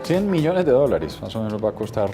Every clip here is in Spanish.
100 millones de dólares, más o menos va a costar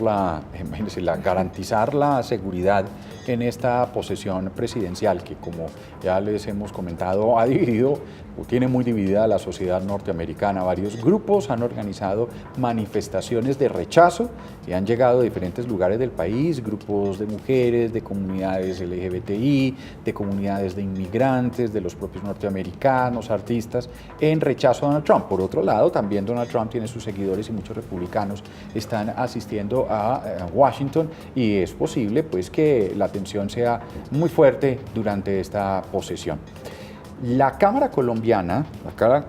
garantizar la seguridad en esta posesión presidencial que, como ya les hemos comentado, ha dividido o tiene muy dividida la sociedad norteamericana. Varios grupos han organizado manifestaciones de rechazo y han llegado a diferentes lugares del país, grupos de mujeres, de comunidades LGBTI, de comunidades de inmigrantes, de los propios norteamericanos, artistas, en rechazo a Donald Trump. Por otro lado, también Donald Trump tiene sus seguidores y muchos republicanos están asistiendo a Washington, y es posible pues que la tensión sea muy fuerte durante esta posesión. La Cámara Colombiana, la Cámara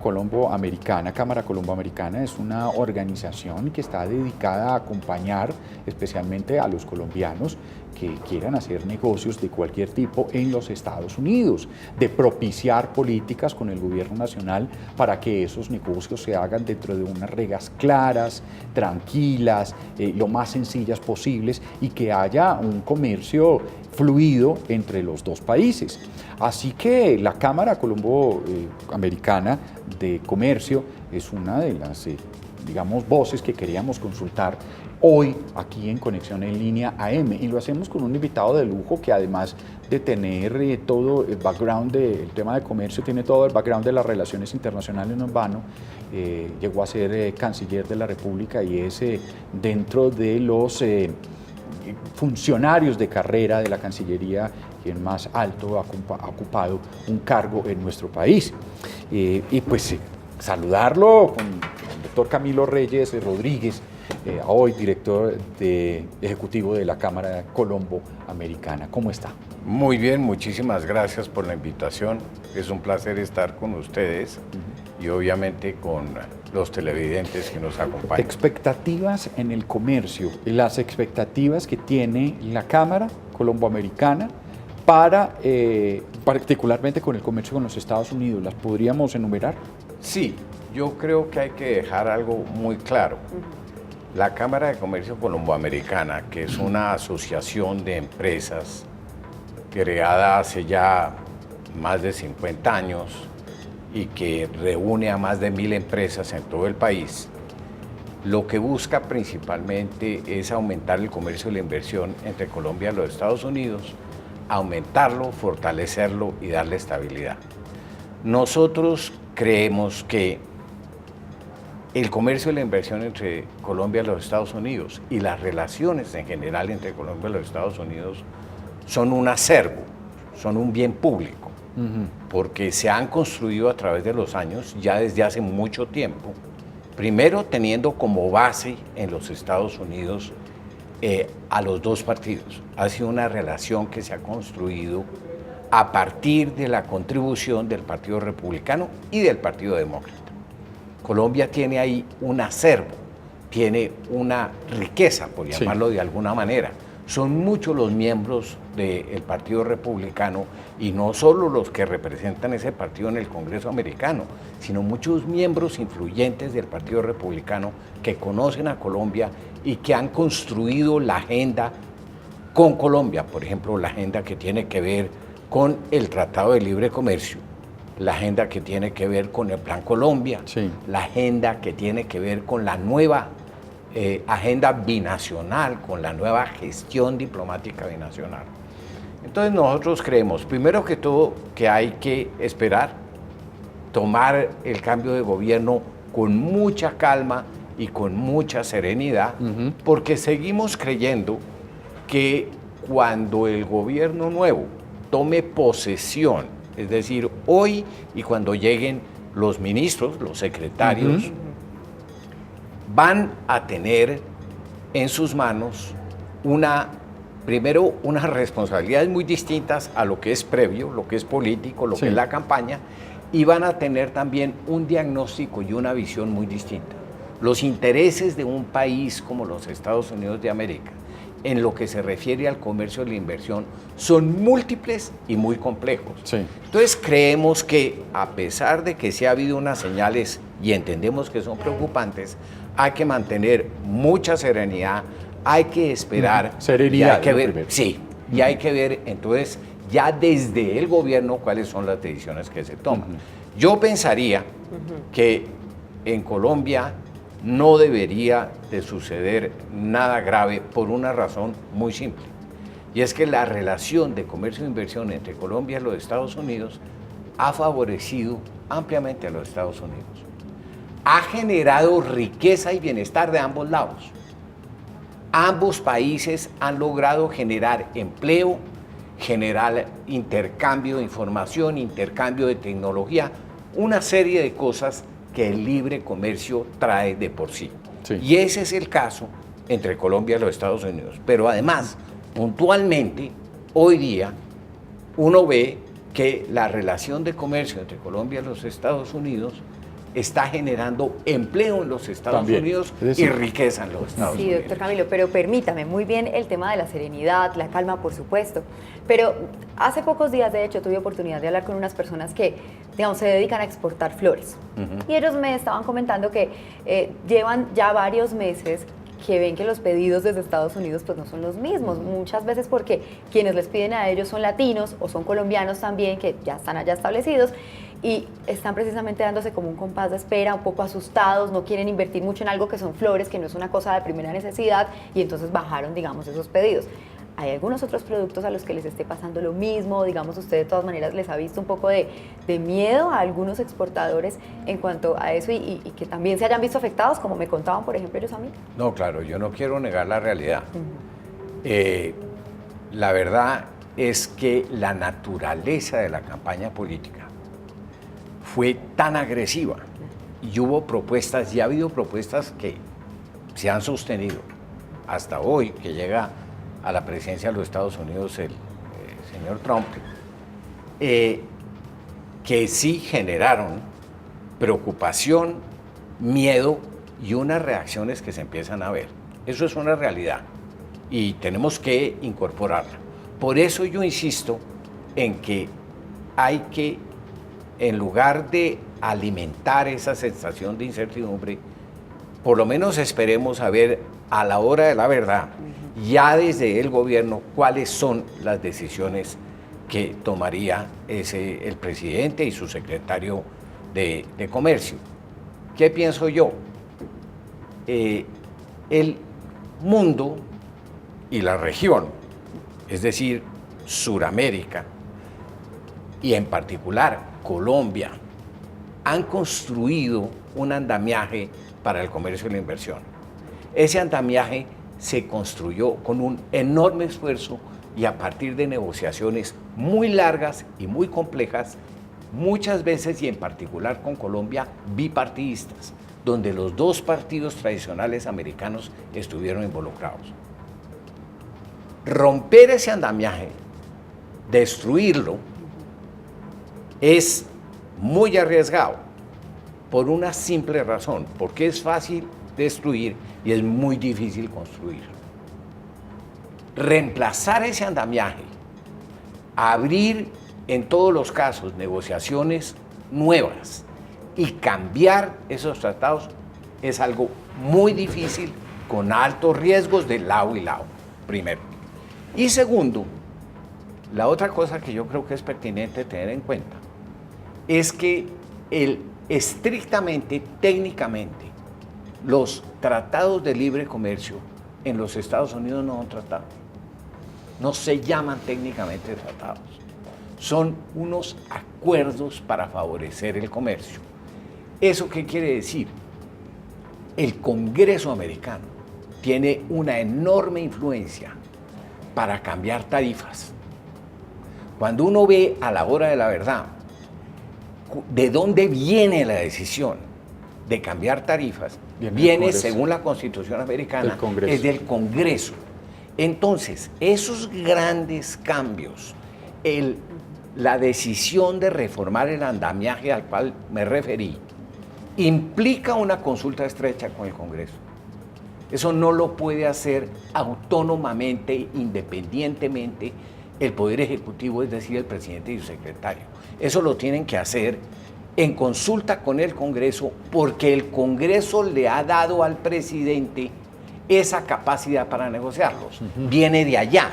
Colombo-Americana es una organización que está dedicada a acompañar especialmente a los colombianos que quieran hacer negocios de cualquier tipo en los Estados Unidos, de propiciar políticas con el gobierno nacional para que esos negocios se hagan dentro de unas reglas claras, tranquilas, lo más sencillas posibles, y que haya un comercio fluido entre los dos países. Así que la Cámara Colombo-Americana de Comercio es una de las voces que queríamos consultar hoy aquí en Conexión en Línea AM, y lo hacemos con un invitado de lujo que, además de tener todo el background del tema de comercio, tiene todo el background de las relaciones internacionales en vano. Llegó a ser canciller de la República y es dentro de los funcionarios de carrera de la Cancillería quien más alto ha ocupado un cargo en nuestro país. Y pues saludarlo con el doctor Camilo Reyes Rodríguez, hoy director ejecutivo de la Cámara Colombo-Americana. ¿Cómo está? Muy bien, muchísimas gracias por la invitación. Es un placer estar con ustedes y obviamente con los televidentes que nos acompañan. Expectativas en el comercio, las expectativas que tiene la Cámara Colombo-Americana particularmente con el comercio con los Estados Unidos, ¿las podríamos enumerar? Sí, yo creo que hay que dejar algo muy claro. La Cámara de Comercio Colombo-Americana, que es una asociación de empresas creada hace ya más de 50 años y que reúne a más de 1000 empresas en todo el país, lo que busca principalmente es aumentar el comercio y la inversión entre Colombia y los Estados Unidos, aumentarlo, fortalecerlo y darle estabilidad. Nosotros creemos que el comercio y la inversión entre Colombia y los Estados Unidos y las relaciones en general entre Colombia y los Estados Unidos son un acervo, son un bien público, porque se han construido a través de los años, ya desde hace mucho tiempo, primero teniendo como base en los Estados Unidos a los dos partidos. Ha sido una relación que se ha construido a partir de la contribución del Partido Republicano y del Partido Demócrata. Colombia tiene ahí un acervo, tiene una riqueza, por llamarlo de alguna manera. Son muchos los miembros del Partido Republicano, y no solo los que representan ese partido en el Congreso americano, sino muchos miembros influyentes del Partido Republicano que conocen a Colombia y que han construido la agenda con Colombia. Por ejemplo, la agenda que tiene que ver con el Tratado de Libre Comercio, la agenda que tiene que ver con el Plan Colombia, la agenda que tiene que ver con la nueva agenda binacional, con la nueva gestión diplomática binacional. Entonces nosotros creemos, primero que todo, que hay que esperar, tomar el cambio de gobierno con mucha calma y con mucha serenidad, porque seguimos creyendo que cuando el gobierno nuevo tome posesión, es decir, hoy y cuando lleguen los ministros, los secretarios, van a tener en sus manos primero unas responsabilidades muy distintas a lo que es previo, lo que es político, lo que es la campaña, y van a tener también un diagnóstico y una visión muy distinta. Los intereses de un país como los Estados Unidos de América, en lo que se refiere al comercio y la inversión, son múltiples y muy complejos. Entonces creemos que, a pesar de que sí ha habido unas señales y entendemos que son preocupantes, hay que mantener mucha serenidad, hay que esperar. Serenidad. Y hay que ver, y hay que ver entonces ya desde el gobierno cuáles son las decisiones que se toman. Yo pensaría que en Colombia no debería de suceder nada grave por una razón muy simple. Y es que la relación de comercio e inversión entre Colombia y los Estados Unidos ha favorecido ampliamente a los Estados Unidos. Ha generado riqueza y bienestar de ambos lados. Ambos países han logrado generar empleo, generar intercambio de información, intercambio de tecnología, una serie de cosas que el libre comercio trae de por sí. Sí. Y ese es el caso entre Colombia y los Estados Unidos. Pero además, puntualmente, hoy día, uno ve que la relación de comercio entre Colombia y los Estados Unidos está generando empleo en los Estados Unidos y riqueza en los Estados Unidos. Sí, doctor Camilo, pero permítame, muy bien el tema de la serenidad, la calma, por supuesto, pero hace pocos días, de hecho, tuve oportunidad de hablar con unas personas que, digamos, se dedican a exportar flores. Y ellos me estaban comentando que llevan ya varios meses que ven que los pedidos desde Estados Unidos pues no son los mismos, muchas veces porque quienes les piden a ellos son latinos o son colombianos también que ya están allá establecidos y están precisamente dándose como un compás de espera, un poco asustados, no quieren invertir mucho en algo que son flores, que no es una cosa de primera necesidad y entonces bajaron, digamos, esos pedidos. ¿Hay algunos otros productos a los que les esté pasando lo mismo? Digamos, usted de todas maneras les ha visto un poco de miedo a algunos exportadores en cuanto a eso y que también se hayan visto afectados, como me contaban, por ejemplo, ellos a mí. No, claro, yo no quiero negar la realidad. La verdad es que la naturaleza de la campaña política fue tan agresiva y hubo propuestas, y ha habido propuestas que se han sostenido hasta hoy, que llega a la presidencia de los Estados Unidos el señor Trump, que sí generaron preocupación, miedo y unas reacciones que se empiezan a ver. Eso es una realidad y tenemos que incorporarla. Por eso yo insisto en que hay que, en lugar de alimentar esa sensación de incertidumbre, por lo menos esperemos a ver a la hora de la verdad, ya desde el gobierno, cuáles son las decisiones que tomaría el presidente y su secretario de Comercio. ¿Qué pienso yo? El mundo y la región, es decir, Suramérica, y en particular Colombia, han construido un andamiaje para el comercio y la inversión. Ese andamiaje se construyó con un enorme esfuerzo y a partir de negociaciones muy largas y muy complejas, muchas veces y en particular con Colombia, bipartidistas, donde los dos partidos tradicionales americanos estuvieron involucrados. Romper ese andamiaje, destruirlo, es muy arriesgado por una simple razón, porque es fácil destruir y es muy difícil construir. Reemplazar ese andamiaje, abrir en todos los casos negociaciones nuevas y cambiar esos tratados es algo muy difícil con altos riesgos de lado y lado, primero. Y segundo, la otra cosa que yo creo que es pertinente tener en cuenta es que estrictamente, técnicamente, los tratados de libre comercio en los Estados Unidos no son tratados. No se llaman técnicamente tratados. Son unos acuerdos para favorecer el comercio. ¿Eso qué quiere decir? El Congreso americano tiene una enorme influencia para cambiar tarifas. Cuando uno ve a la hora de la verdad de dónde viene la decisión de cambiar tarifas, viene según la Constitución americana, es del Congreso. Entonces, esos grandes cambios, la decisión de reformar el andamiaje al cual me referí, implica una consulta estrecha con el Congreso. Eso no lo puede hacer autónomamente, independientemente, el Poder Ejecutivo, es decir, el presidente y su secretario. Eso lo tienen que hacer en consulta con el Congreso, porque el Congreso le ha dado al presidente esa capacidad para negociarlos. Viene de allá.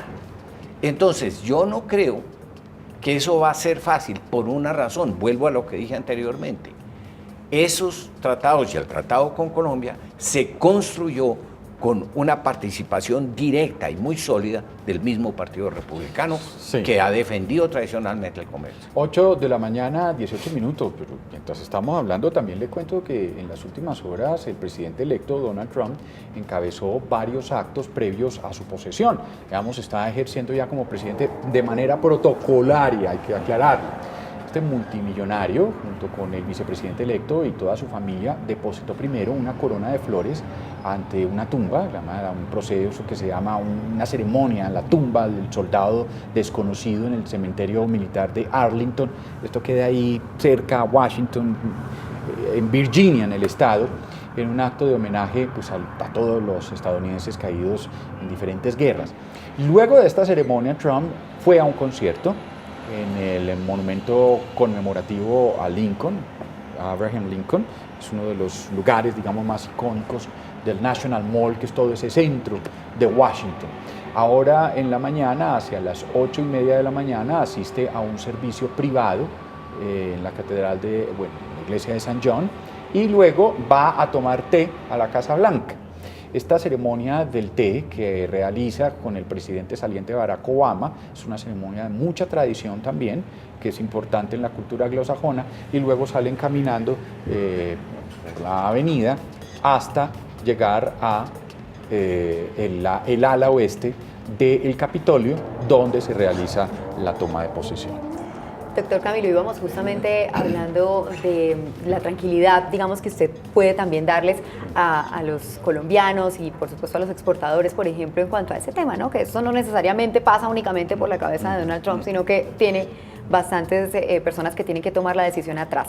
Entonces, yo no creo que eso va a ser fácil por una razón. Vuelvo a lo que dije anteriormente. Esos tratados y el tratado con Colombia se construyó con una participación directa y muy sólida del mismo Partido Republicano, sí, que ha defendido tradicionalmente el comercio. 8 de la mañana, 18 minutos, pero mientras estamos hablando también le cuento que en las últimas horas el presidente electo Donald Trump encabezó varios actos previos a su posesión. Digamos, está ejerciendo ya como presidente de manera protocolaria, hay que aclararlo. Este multimillonario, junto con el vicepresidente electo y toda su familia, depositó primero una corona de flores ante una tumba, un proceso que se llama una ceremonia en la tumba del soldado desconocido en el cementerio militar de Arlington. Esto queda ahí cerca a Washington, en Virginia, en el estado, en un acto de homenaje pues, a todos los estadounidenses caídos en diferentes guerras. Luego de esta ceremonia, Trump fue a un concierto en el monumento conmemorativo a Lincoln, a Abraham Lincoln. Es uno de los lugares, digamos, más icónicos del National Mall, que es todo ese centro de Washington. Ahora en la mañana, hacia las 8:30 de la mañana, asiste a un servicio privado en la catedral de, la iglesia de San John, y luego va a tomar té a la Casa Blanca. Esta ceremonia del té que realiza con el presidente saliente Barack Obama es una ceremonia de mucha tradición también, que es importante en la cultura anglosajona, y luego salen caminando por la avenida hasta llegar a el ala oeste del Capitolio, donde se realiza la toma de posesión. Doctor Camilo, íbamos justamente hablando de la tranquilidad, digamos, que usted puede también darles a los colombianos y, por supuesto, a los exportadores, por ejemplo, en cuanto a ese tema, ¿no? Que eso no necesariamente pasa únicamente por la cabeza de Donald Trump, sino que tiene bastantes personas que tienen que tomar la decisión atrás.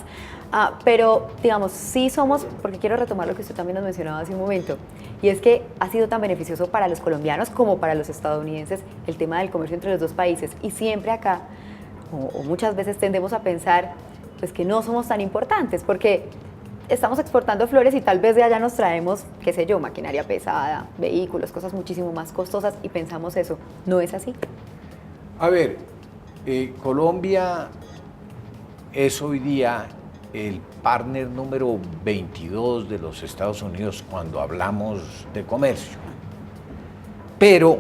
Pero, digamos, sí somos, porque quiero retomar lo que usted también nos mencionaba hace un momento, y es que ha sido tan beneficioso para los colombianos como para los estadounidenses el tema del comercio entre los dos países, y siempre acá, o muchas veces tendemos a pensar pues que no somos tan importantes porque estamos exportando flores y tal vez de allá nos traemos, qué sé yo, maquinaria pesada, vehículos, cosas muchísimo más costosas y pensamos eso. ¿No es así? A ver, Colombia es hoy día el partner número 22 de los Estados Unidos cuando hablamos de comercio. Pero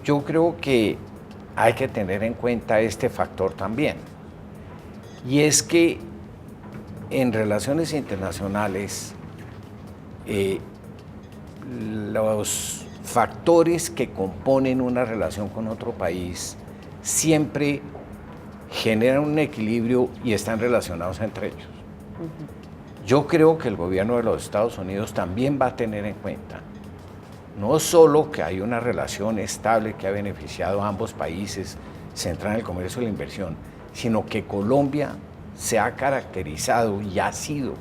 yo creo que hay que tener en cuenta este factor también. Y es que en relaciones internacionales, los factores que componen una relación con otro país siempre generan un equilibrio y están relacionados entre ellos. Yo creo que el gobierno de los Estados Unidos también va a tener en cuenta no solo que hay una relación estable que ha beneficiado a ambos países, centrada en el comercio y la inversión, sino que Colombia se ha caracterizado y ha sido,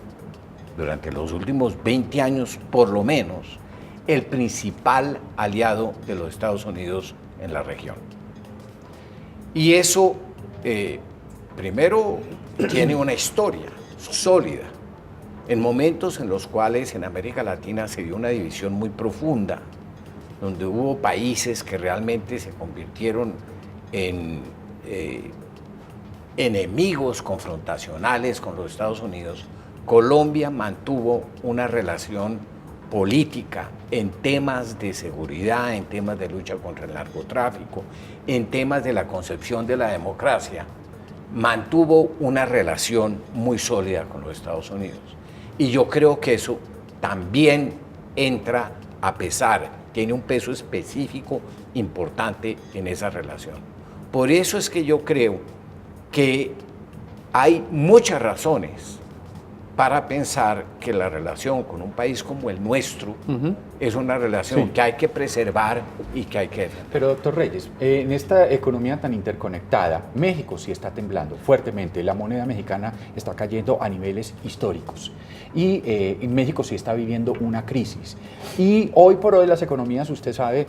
durante los últimos 20 años por lo menos, el principal aliado de los Estados Unidos en la región. Y eso, primero, tiene una historia sólida, en momentos en los cuales en América Latina se dio una división muy profunda, donde hubo países que realmente se convirtieron en enemigos confrontacionales con los Estados Unidos. Colombia mantuvo una relación política en temas de seguridad, en temas de lucha contra el narcotráfico, en temas de la concepción de la democracia, mantuvo una relación muy sólida con los Estados Unidos. Y yo creo que eso también entra a pesar, tiene un peso específico importante en esa relación. Por eso es que yo creo que hay muchas razones para pensar que la relación con un país como el nuestro es una relación que hay que preservar y que hay que defender. Pero, doctor Reyes, en esta economía tan interconectada, México sí está temblando fuertemente, la moneda mexicana está cayendo a niveles históricos y en México sí está viviendo una crisis. Y hoy por hoy las economías, usted sabe,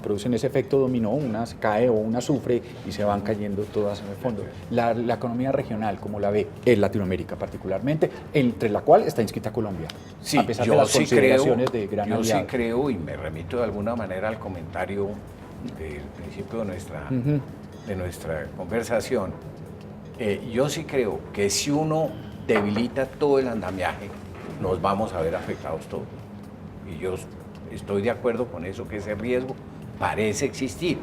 producen ese efecto dominó, una se cae o una sufre y se van cayendo todas en el fondo. La economía regional, como la ve en Latinoamérica particularmente, entre la cual está inscrita Colombia, sí, a pesar de las consideraciones de gran aliado. Yo sí creo, y me remito de alguna manera al comentario del principio de nuestra conversación, yo sí creo que si uno debilita todo el andamiaje, nos vamos a ver afectados todos. Y yo estoy de acuerdo con eso, que ese riesgo parece existir.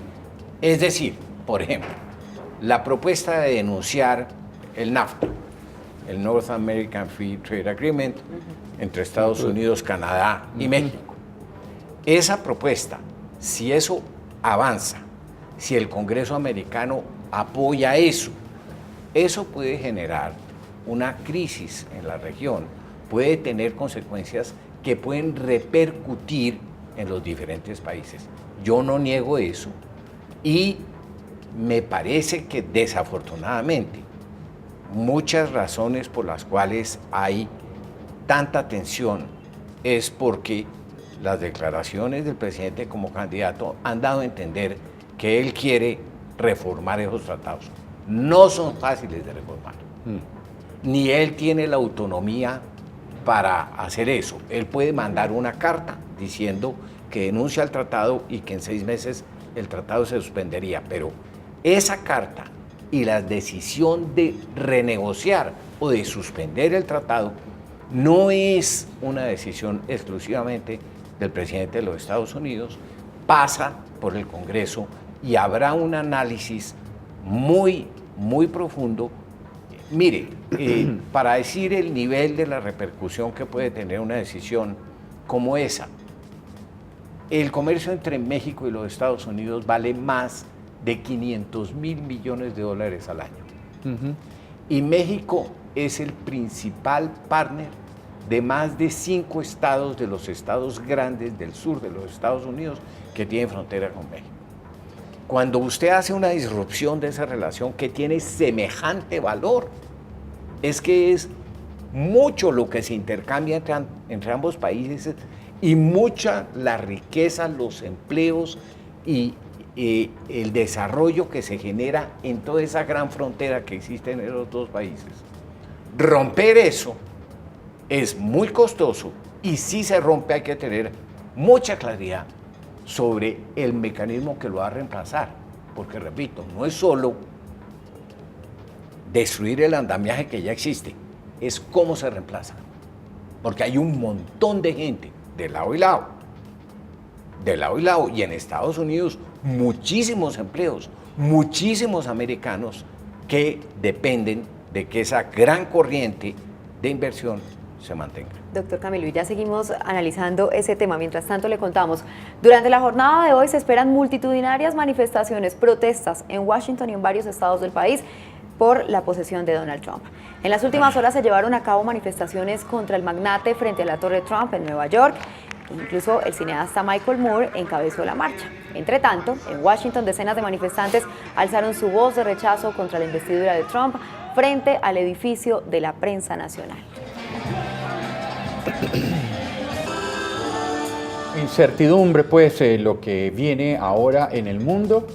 Es decir, por ejemplo, la propuesta de denunciar el NAFTA, el North American Free Trade Agreement, entre Estados Unidos, Canadá y México. Esa propuesta, si eso avanza, si el Congreso americano apoya eso, eso puede generar una crisis en la región, puede tener consecuencias que pueden repercutir en los diferentes países. Yo no niego eso y me parece que desafortunadamente muchas razones por las cuales hay tanta tensión es porque las declaraciones del presidente como candidato han dado a entender que él quiere reformar esos tratados. No son fáciles de reformar. Ni él tiene la autonomía para hacer eso. Él puede mandar una carta diciendo que denuncia el tratado y que en 6 meses el tratado se suspendería, pero esa carta y la decisión de renegociar o de suspender el tratado no es una decisión exclusivamente del presidente de los Estados Unidos, pasa por el Congreso y habrá un análisis muy profundo. Mire, para decir el nivel de la repercusión que puede tener una decisión como esa, el comercio entre México y los Estados Unidos vale más de 500.000 millones de dólares al año. Y México es el principal partner de más de 5 estados de los estados grandes del sur de los Estados Unidos que tienen frontera con México. Cuando usted hace una disrupción de esa relación que tiene semejante valor, es que es mucho lo que se intercambia entre ambos países y mucha la riqueza, los empleos y el desarrollo que se genera en toda esa gran frontera que existe en esos dos países. Romper eso es muy costoso y si se rompe hay que tener mucha claridad sobre el mecanismo que lo va a reemplazar, porque repito, no es solo destruir el andamiaje que ya existe, es cómo se reemplaza, porque hay un montón de gente de lado y lado, y en Estados Unidos muchísimos empleos, muchísimos americanos que dependen de que esa gran corriente de inversión se mantenga. Doctor Camilo, y ya seguimos analizando ese tema. Mientras tanto, le contamos, durante la jornada de hoy se esperan multitudinarias manifestaciones, protestas en Washington y en varios estados del país por la posesión de Donald Trump. En las últimas horas se llevaron a cabo manifestaciones contra el magnate frente a la Torre Trump en Nueva York. Incluso el cineasta Michael Moore encabezó la marcha. Entre tanto, en Washington, decenas de manifestantes alzaron su voz de rechazo contra la investidura de Trump frente al edificio de la Prensa Nacional. Incertidumbre, pues, lo que viene ahora en el mundo.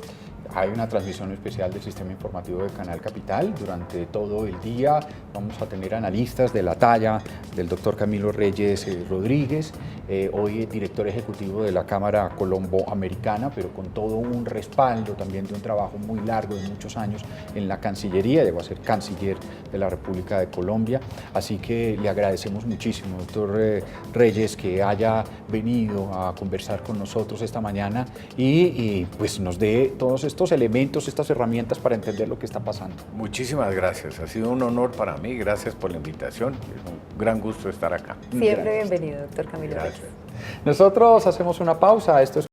Hay una transmisión especial del Sistema Informativo del Canal Capital. Durante todo el día vamos a tener analistas de la talla del doctor Camilo Reyes Rodríguez, hoy director ejecutivo de la Cámara Colombo-Americana, pero con todo un respaldo también de un trabajo muy largo de muchos años en la Cancillería. Llegó a ser canciller de la República de Colombia. Así que le agradecemos muchísimo, doctor Reyes, que haya venido a conversar con nosotros esta mañana y pues nos dé todos estos elementos, estas herramientas para entender lo que está pasando. Muchísimas gracias, ha sido un honor para mí, gracias por la invitación, es un gran gusto estar acá. Siempre bienvenido, doctor Camilo Reyes. Nosotros hacemos una pausa, esto es